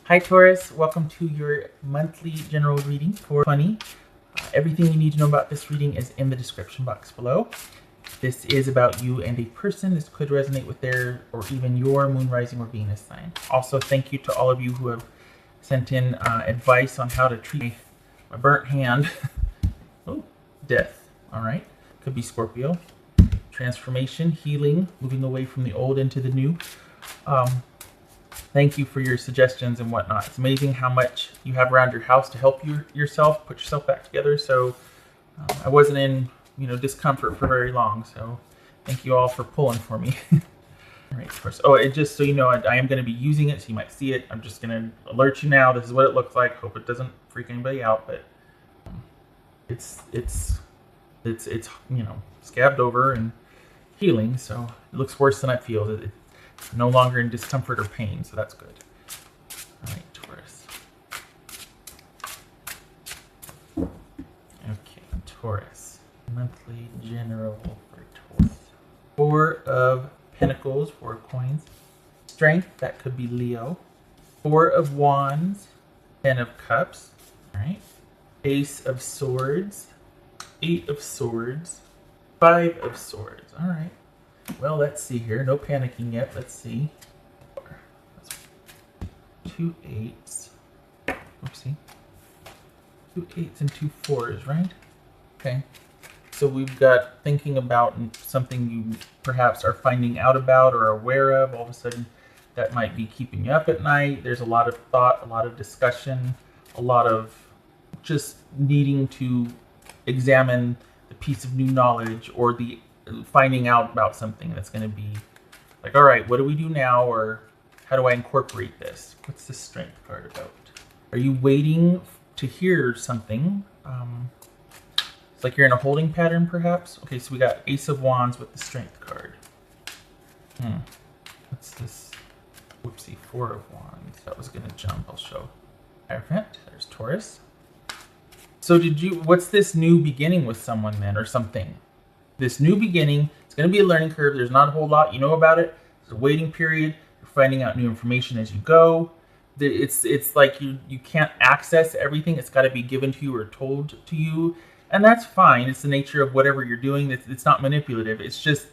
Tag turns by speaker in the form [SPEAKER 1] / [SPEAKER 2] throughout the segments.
[SPEAKER 1] Hi Taurus, welcome to your monthly general reading for 20. Everything you need to know about this reading is in the description box below. This is about you and a person. This could resonate with their or even your moon, rising, or Venus sign. Also, thank you to all of you who have sent in advice on how to treat my burnt hand. Oh, death. All right. Could be Scorpio. Transformation, healing, moving away from the old into the new. Thank you for your suggestions and whatnot. It's amazing how much you have around your house to help yourself put yourself back together. So I wasn't in discomfort for very long. So thank you all for pulling for me. All right, of course. Oh, just so you know, I am going to be using it, so you might see it. I'm just going to alert you now. This is what it looks like. Hope it doesn't freak anybody out, but it's scabbed over and healing. So it looks worse than I feel. It's no longer in discomfort or pain, so that's good. All right, Taurus. Okay, Taurus. Monthly general for Taurus. 4 of Pentacles, 4 of Coins. Strength, that could be Leo. 4 of Wands, 10 of Cups. All right. Ace of Swords, 8 of Swords, 5 of Swords. All right. Well, let's see here. No panicking yet. Let's see. 2 8s. Oopsie. 2 8s and 2 4s, right? Okay. So we've got thinking about something you perhaps are finding out about or aware of. All of a sudden, that might be keeping you up at night. There's a lot of thought, a lot of discussion, a lot of just needing to examine the piece of new knowledge or the finding out about something that's going to be like, all right, what do we do now, or how do I incorporate this? What's the Strength card about? Are you waiting to hear something? It's like you're in a holding pattern, perhaps. Okay, so we got Ace of Wands with the Strength card. What's this? Whoopsie, 4 of Wands. That was going to jump. I'll show. Hierophant. There's Taurus. So what's this new beginning with someone then, or something? This new beginning, it's going to be a learning curve. There's not a whole lot you know about it. There's a waiting period. You're finding out new information as you go. It's like you can't access everything. It's got to be given to you or told to you. And that's fine. It's the nature of whatever you're doing. It's not manipulative. It's just,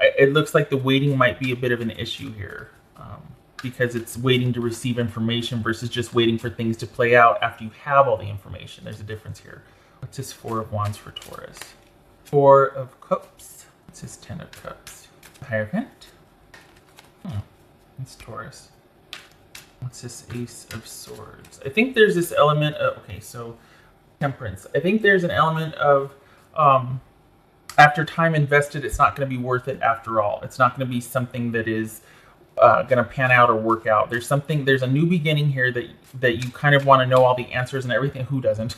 [SPEAKER 1] it looks like the waiting might be a bit of an issue here. Because it's waiting to receive information versus just waiting for things to play out after you have all the information. There's a difference here. What's this 4 of Wands for Taurus? 4 of Cups. What's this 10 of Cups? Hierophant. It's Taurus. What's this Ace of Swords? I think there's this element of, okay, so Temperance. I think there's an element of after time invested, it's not going to be worth it after all. It's not going to be something that is going to pan out or work out. There's a new beginning here that you kind of want to know all the answers and everything. Who doesn't?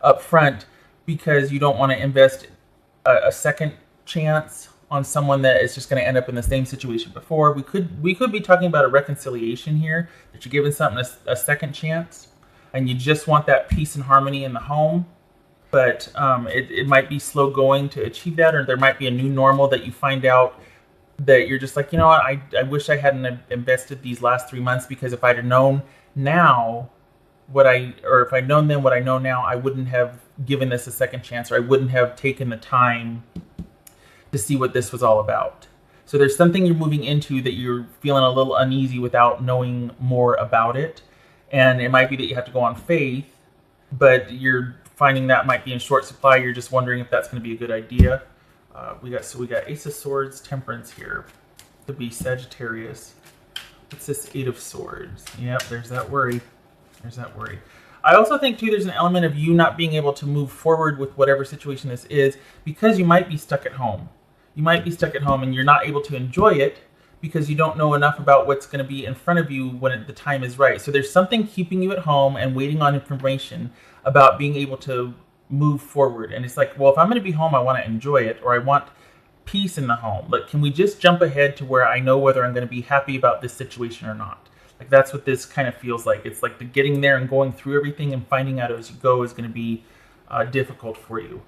[SPEAKER 1] Up front, because you don't want to invest a second chance on someone that is just going to end up in the same situation before. We could be talking about a reconciliation here, that you're giving something a second chance, and you just want that peace and harmony in the home. But it might be slow going to achieve that, or there might be a new normal that you find out that you're just like, you know what, I wish I hadn't invested these last 3 months, because if I'd have known now if I'd known then what I know now, I wouldn't have given this a second chance, or I wouldn't have taken the time to see what this was all about. So there's something you're moving into that you're feeling a little uneasy without knowing more about it. And it might be that you have to go on faith, but you're finding that might be in short supply. You're just wondering if that's going to be a good idea. We got Ace of Swords, Temperance here. Could be Sagittarius. What's this 8 of Swords? Yep, there's that worry. There's that worry. I also think, too, there's an element of you not being able to move forward with whatever situation this is, because you might be stuck at home. You might be stuck at home and you're not able to enjoy it because you don't know enough about what's going to be in front of you when the time is right. So there's something keeping you at home and waiting on information about being able to move forward. And it's like, well, if I'm going to be home, I want to enjoy it, or I want peace in the home. But can we just jump ahead to where I know whether I'm going to be happy about this situation or not? Like, that's what this kind of feels like. It's like the getting there and going through everything and finding out as you go is going to be difficult for you.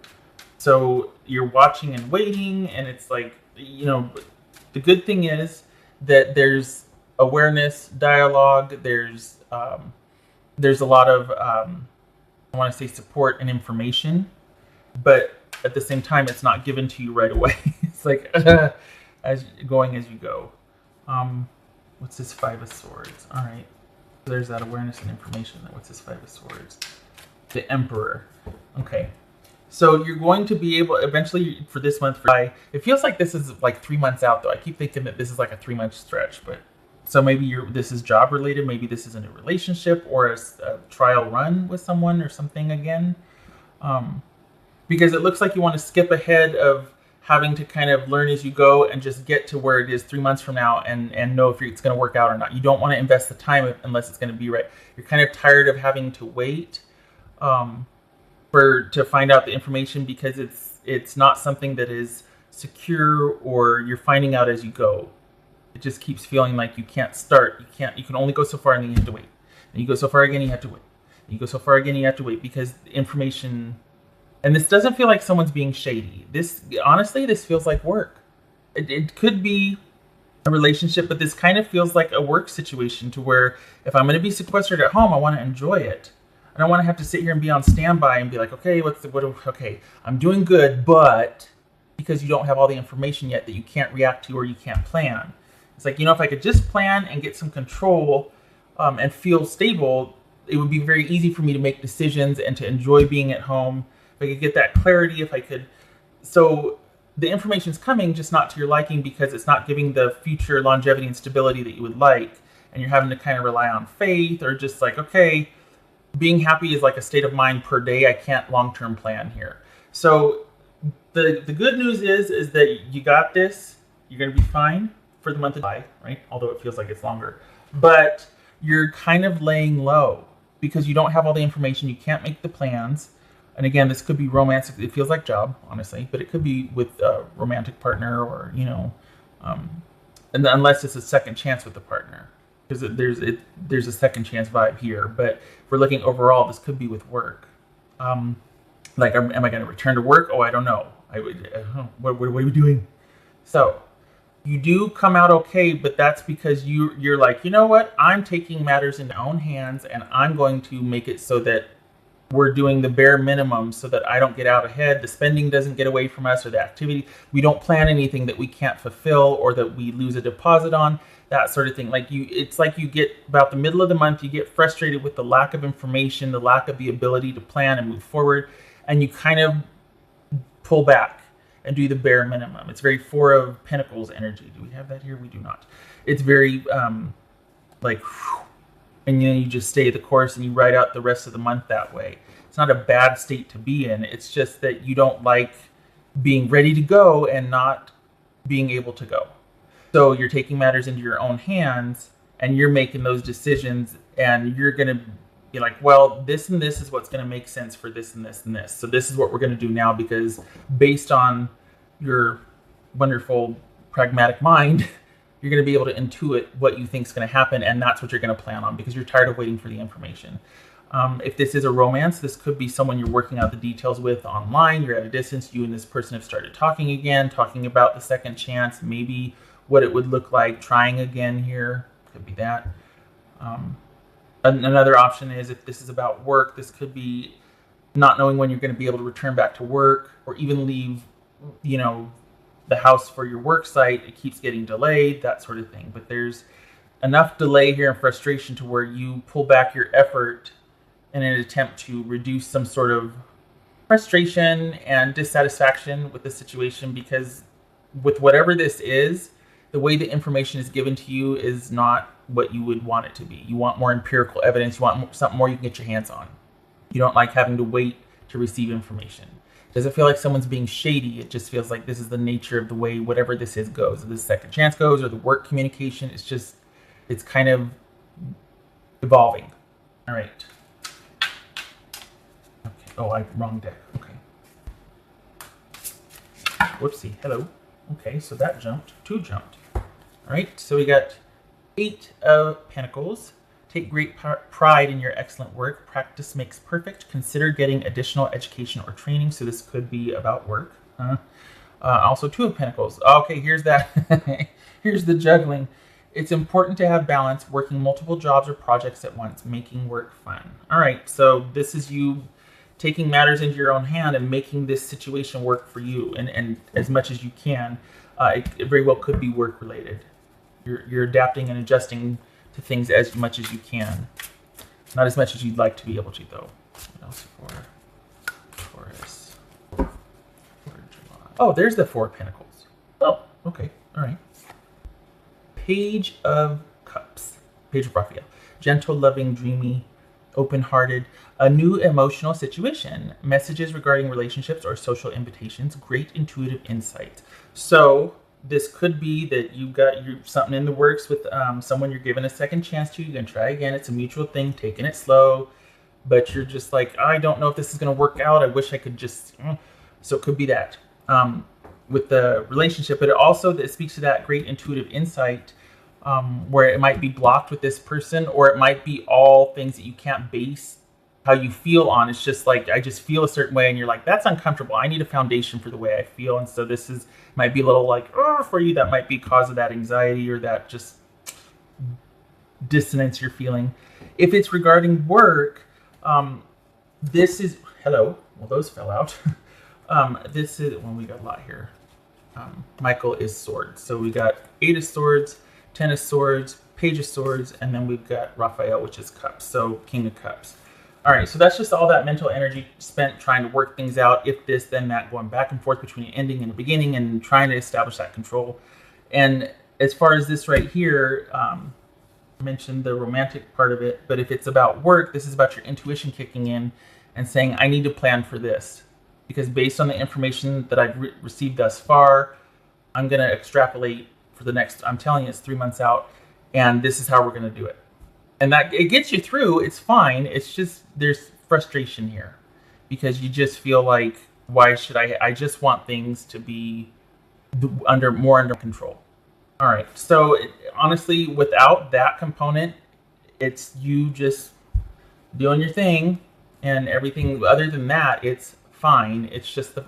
[SPEAKER 1] So you're watching and waiting, and it's like, the good thing is that there's awareness, dialogue. There's a lot of I want to say support and information, but at the same time, it's not given to you right away. It's like as you go. What's this Five of Swords? All right, there's that awareness and information. What's this Five of Swords? The Emperor. Okay, so you're going to be able eventually for this month. It feels like this is like 3 months out though. I keep thinking that this is like a 3-month stretch, but so maybe this is job related. Maybe this is in a relationship or a trial run with someone or something again. Because it looks like you want to skip ahead of having to kind of learn as you go and just get to where it is 3 months from now and know if it's going to work out or not. You don't want to invest the time unless it's going to be right. You're kind of tired of having to wait to find out the information because it's not something that is secure or you're finding out as you go. It just keeps feeling like you can't start. You can only go so far and then you have to wait. And you go so far again, you have to wait. And you go so far again, you have to wait because the information. And this doesn't feel like someone's being shady. Honestly, this feels like work. It could be a relationship, but this kind of feels like a work situation to where if I'm going to be sequestered at home, I want to enjoy it. I don't want to have to sit here and be on standby and be like, okay, okay, I'm doing good, but because you don't have all the information yet that you can't react to or you can't plan. It's like, if I could just plan and get some control and feel stable, it would be very easy for me to make decisions and to enjoy being at home. If I could get that clarity, so the information's coming, just not to your liking because it's not giving the future longevity and stability that you would like. And you're having to kind of rely on faith or just like, okay, being happy is like a state of mind per day. I can't long-term plan here. So the good news is that you got this. You're going to be fine for the month of July, right? Although it feels like it's longer. But you're kind of laying low because you don't have all the information. You can't make the plans. And again, this could be romance. It feels like job, honestly, but it could be with a romantic partner or, and unless it's a second chance with the partner. Because there's a second chance vibe here. But if we're looking overall, this could be with work. Am I going to return to work? Oh, I don't know. What are we doing? So you do come out okay, but that's because you're like, you know what? I'm taking matters in my own hands, and I'm going to make it so that we're doing the bare minimum so that I don't get out ahead. The spending doesn't get away from us or the activity. We don't plan anything that we can't fulfill or that we lose a deposit on, that sort of thing. It's like you get about the middle of the month, you get frustrated with the lack of information, the lack of the ability to plan and move forward, and you kind of pull back and do the bare minimum. It's very Four of Pentacles energy. Do we have that here? We do not. It's very and you just stay the course and you ride out the rest of the month that way. It's not a bad state to be in. It's just that you don't like being ready to go and not being able to go. So you're taking matters into your own hands and you're making those decisions and you're going to be like, well, this and this is what's going to make sense for this and this and this. So this is what we're going to do now because based on your wonderful pragmatic mind, you're going to be able to intuit what you think is going to happen, and that's what you're going to plan on because you're tired of waiting for the information. If this is a romance, this could be someone you're working out the details with online. You're at a distance. You and this person have started talking again, talking about the second chance, maybe what it would look like trying again here. Could be that. Another option is if this is about work, this could be not knowing when you're going to be able to return back to work or even leave, the house for your work site. It keeps getting delayed, that sort of thing. But there's enough delay here and frustration to where you pull back your effort in an attempt to reduce some sort of frustration and dissatisfaction with the situation because with whatever this is, the way the information is given to you is not what you would want it to be. You want more empirical evidence. You want something more you can get your hands on. You don't like having to wait to receive information. Doesn't feel like someone's being shady. It just feels like this is the nature of the way whatever this is goes. If this second chance goes or the work communication, it's kind of evolving. All right. Okay. Oh, wrong deck. Okay. Whoopsie. Hello. Okay, so that jumped. 2 jumped. All right, so we got 8 of Pentacles. Take great pride in your excellent work. Practice makes perfect. Consider getting additional education or training. So this could be about work. Also 2 of Pentacles. Okay, here's that. Here's the juggling. It's important to have balance, working multiple jobs or projects at once, making work fun. All right, so this is you taking matters into your own hand and making this situation work for you, and as much as you can. It very well could be work related. You're adapting and adjusting to things as much as you can. Not as much as you'd like to be able to, though. What else for Taurus? For July. Oh, there's the Four of Pentacles. Oh, okay, all right. Page of Cups. Page of Raphael. Gentle, loving, dreamy, open-hearted. A new emotional situation. Messages regarding relationships or social invitations. Great intuitive insight. So this could be that you've got something in the works with someone you're giving a second chance to. You can try again. It's a mutual thing, taking it slow. But you're just like, I don't know if this is going to work out. I wish I could just... So it could be that. With the relationship. But it speaks to that great intuitive insight where it might be blocked with this person, or it might be all things that you can't base how you feel on. It's just like, I just feel a certain way, and you're like, that's uncomfortable. I need a foundation for the way I feel. And so this might be a little like, for you, that might be cause of that anxiety or that just dissonance you're feeling. If it's regarding work, this is, hello, well, those fell out. This is, well, we got a lot here. Michael is swords. So we got 8 of swords, 10 of swords, page of swords, and then we've got Raphael, which is cups. So king of cups. All right, so that's just all that mental energy spent trying to work things out. If this, then that, going back and forth between ending and the beginning and trying to establish that control. And as far as this right here, I mentioned the romantic part of it, but if it's about work, this is about your intuition kicking in and saying, I need to plan for this. Because based on the information that I've received thus far, I'm going to extrapolate for the next, I'm telling you, it's 3 months out, and this is how we're going to do it. And that it gets you through. It's fine. It's just there's frustration here because you just feel like, why should I just want things to be more under control. All right. So honestly, without that component, it's you just doing your thing, and everything other than that, it's fine. It's just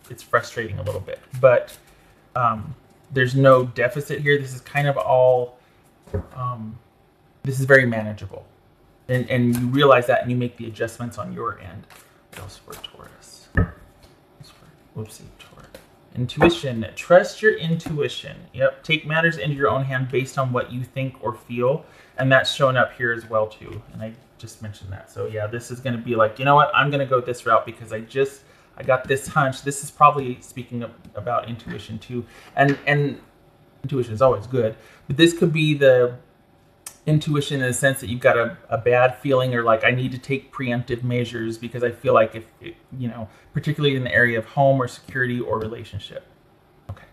[SPEAKER 1] it's frustrating a little bit, but there's no deficit here. This is kind of all. This is very manageable, and you realize that, and you make the adjustments on your end. What else for Taurus? Whoopsie, Taurus. Intuition. Trust your intuition. Yep. Take matters into your own hand based on what you think or feel, and that's showing up here as well too. And I just mentioned that. So yeah, this is going to be like, you know what? I'm going to go this route because I got this hunch. This is probably speaking about intuition too, and intuition is always good, but this could be the intuition in the sense that you've got a bad feeling, or like, I need to take preemptive measures because I feel like if particularly in the area of home or security or relationship. Okay.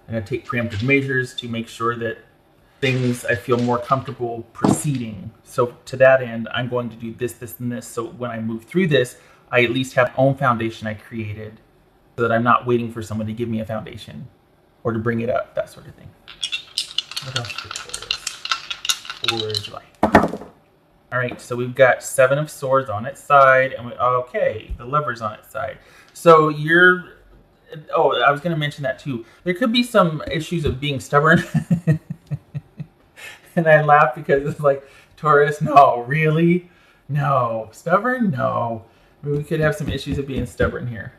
[SPEAKER 1] I'm going to take preemptive measures to make sure that things I feel more comfortable proceeding. So to that end, I'm going to do this, this, and this. So when I move through this, I at least have own foundation I created so that I'm not waiting for someone to give me a foundation or to bring it up, that sort of thing. What else for July? All right, so we've got 7 of swords on its side, and the Lover's on its side. So I was going to mention that too. There could be some issues of being stubborn. And I laugh because it's like, Taurus, no, really? No. Stubborn? No. We could have some issues of being stubborn here.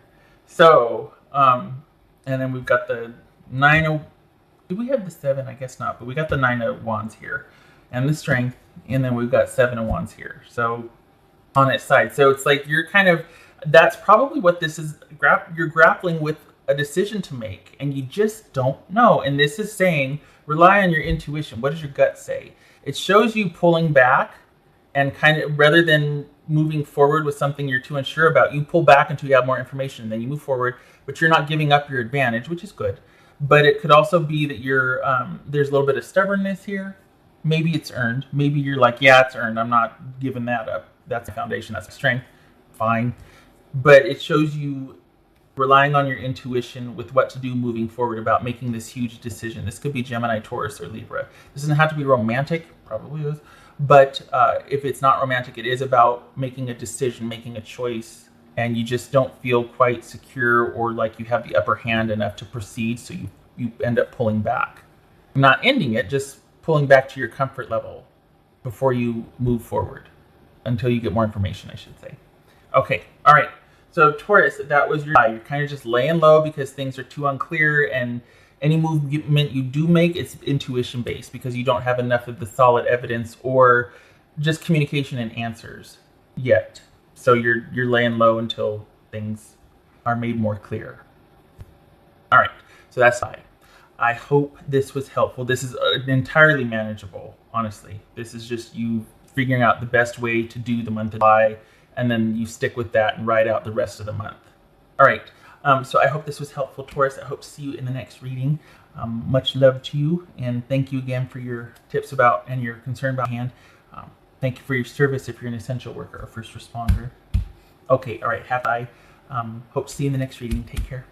[SPEAKER 1] So, and then we've got the 9 of... Do we have the 7? I guess not, but we got the 9 of wands here. And the strength, and then we've got 7 of wands here. So, on its side. So it's like that's probably what this is. You're grappling with a decision to make, and you just don't know. And this is saying, rely on your intuition. What does your gut say? It shows you pulling back, and kind of, rather than moving forward with something you're too unsure about, you pull back until you have more information, and then you move forward, but you're not giving up your advantage, which is good. But it could also be that there's a little bit of stubbornness here. Maybe it's earned. Maybe you're like, yeah, it's earned. I'm not giving that up. That's a foundation. That's a strength. Fine. But it shows you relying on your intuition with what to do moving forward about making this huge decision. This could be Gemini, Taurus, or Libra. This doesn't have to be romantic. Probably is. But if it's not romantic, it is about making a decision, making a choice, and you just don't feel quite secure or like you have the upper hand enough to proceed, so you end up pulling back. Not ending it, just pulling back to your comfort level before you move forward until you get more information, I should say. Okay, all right. So Taurus, that was your. You're kind of just laying low because things are too unclear, and any movement you do make, it's intuition based because you don't have enough of the solid evidence or just communication and answers yet. So you're laying low until things are made more clear. All right, so that's fine. I hope this was helpful. This is entirely manageable, honestly. This is just you figuring out the best way to do the month of July, and then you stick with that and ride out the rest of the month. All right, so I hope this was helpful, Taurus. I hope to see you in the next reading. Much love to you, and thank you again for your tips about and your concern about hand. Thank you for your service if you're an essential worker or first responder. Okay, all right, hope to see you in the next reading. Take care.